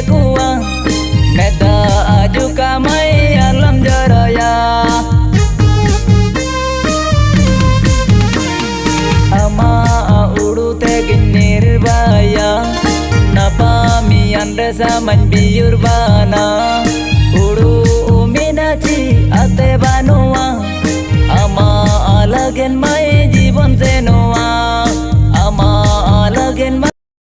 kuang meta aju kamai alam jaraya ama udu tegin nirbaya napa mi anda saman biur bana udu uminaci ate